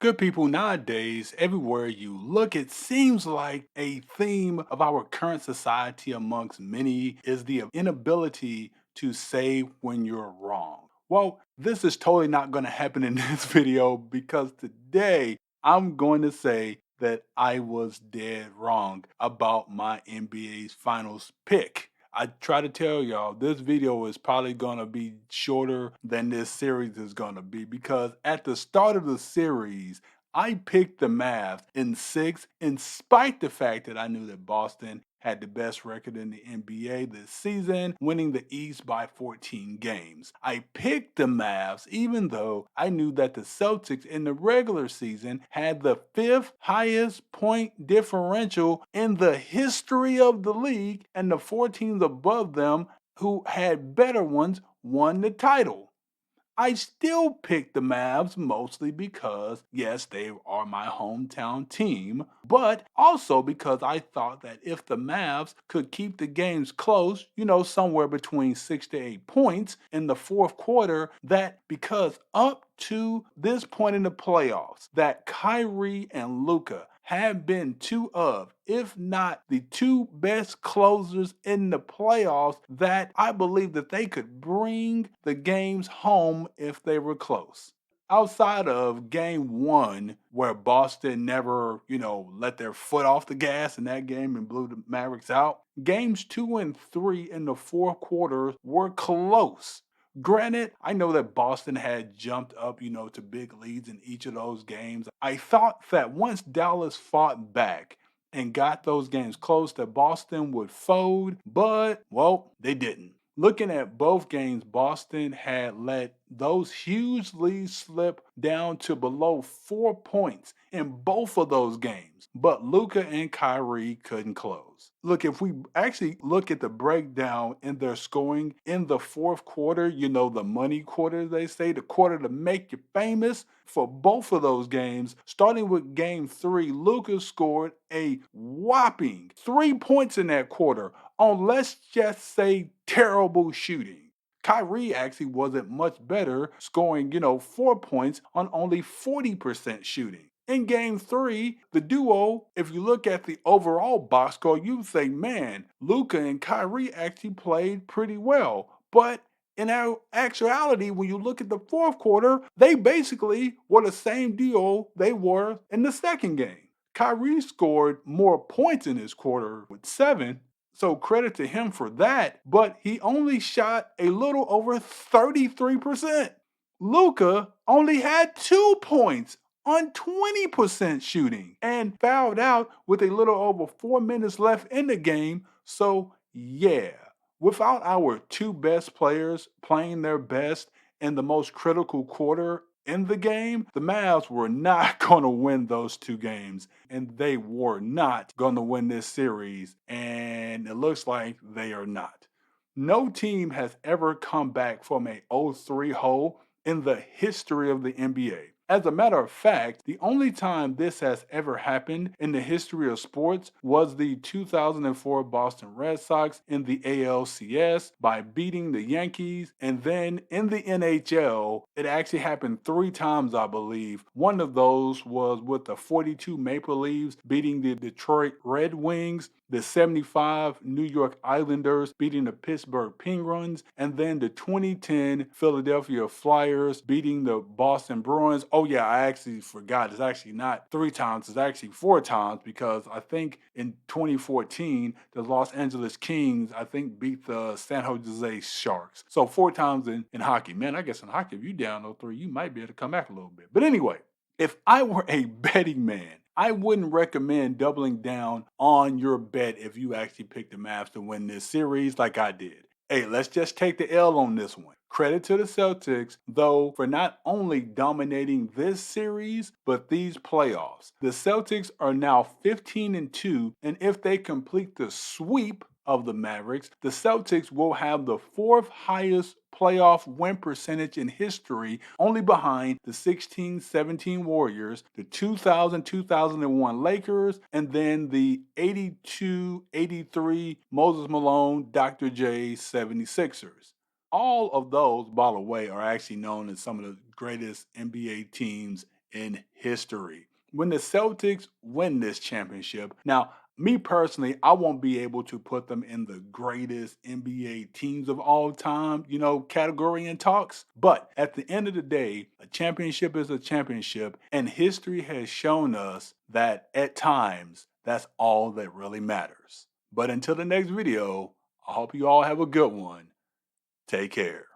Good people, nowadays, everywhere you look, it seems like a theme of our current society amongst many is the inability to say when you're wrong. Well, this is totally not going to happen in this video because today I'm going to say that I was dead wrong about my NBA's finals pick. I try to tell y'all this video is probably gonna be shorter than this series is gonna be because at the start of the series, I picked the Mavs in six, in spite the fact that I knew that Boston had the best record in the NBA this season, winning the East by 14 games. I picked the Mavs even though I knew that the Celtics in the regular season had the fifth highest point differential in the history of the league, and the four teams above them who had better ones won the title. I still picked the Mavs mostly because, yes, they are my hometown team, but also because I thought that if the Mavs could keep the games close, somewhere between 6 to 8 points in the fourth quarter, that because up to this point in the playoffs, that Kyrie and Luca have been two of, if not the two best closers in the playoffs, that I believe that they could bring the games home if they were close. Outside of game one, where Boston never, let their foot off the gas in that game and blew the Mavericks out, games two and three in the fourth quarter were close. Granted, I know that Boston had jumped up, to big leads in each of those games. I thought that once Dallas fought back and got those games close, that Boston would fold, but, well, they didn't. Looking at both games, Boston had let those huge leads slip down to below 4 points in both of those games. But Luca and Kyrie couldn't close. Look, if we actually look at the breakdown in their scoring in the fourth quarter, the money quarter, they say, the quarter to make you famous, for both of those games, starting with game three, Luca scored a whopping 3 points in that quarter on, let's just say, terrible shooting. Kyrie actually wasn't much better, scoring, 4 points on only 40% shooting. In game three, the duo, if you look at the overall box score, you'd say, man, Luca and Kyrie actually played pretty well. But in actuality, when you look at the fourth quarter, they basically were the same duo they were in the second game. Kyrie scored more points in this quarter with seven, so credit to him for that, but he only shot a little over 33%. Luca only had 2 points on 20% shooting and fouled out with a little over 4 minutes left in the game. So, yeah, without our two best players playing their best in the most critical quarter in the game, the Mavs were not going to win those two games, and they were not going to win this series, and it looks like they are not. No team has ever come back from a 0-3 hole in the history of the NBA. As a matter of fact, the only time this has ever happened in the history of sports was the 2004 Boston Red Sox in the ALCS by beating the Yankees. And then in the NHL, it actually happened three times, I believe. One of those was with the 42 Maple Leafs beating the Detroit Red Wings, the 75 New York Islanders beating the Pittsburgh Penguins, and then the 2010 Philadelphia Flyers beating the Boston Bruins. Oh yeah, I actually forgot. It's actually not three times, it's actually four times, because I think in 2014, the Los Angeles Kings, I think, beat the San Jose Sharks. So four times in hockey. Man, I guess in hockey, if you down 0-3, you might be able to come back a little bit. But anyway, if I were a betting man, I wouldn't recommend doubling down on your bet if you actually picked the Mavs to win this series like I did. Hey, let's just take the L on this one. Credit to the Celtics, though, for not only dominating this series, but these playoffs. The Celtics are now 15-2, and if they complete the sweep of the Mavericks, the Celtics will have the fourth highest playoff win percentage in history, only behind the 16-17 Warriors, the 2000-2001 Lakers, and then the 82-83 Moses Malone, Dr. J 76ers. All of those, by the way, are actually known as some of the greatest NBA teams in history. When the Celtics win this championship, now, me personally, I won't be able to put them in the greatest NBA teams of all time, category and talks. But at the end of the day, a championship is a championship. And history has shown us that at times, that's all that really matters. But until the next video, I hope you all have a good one. Take care.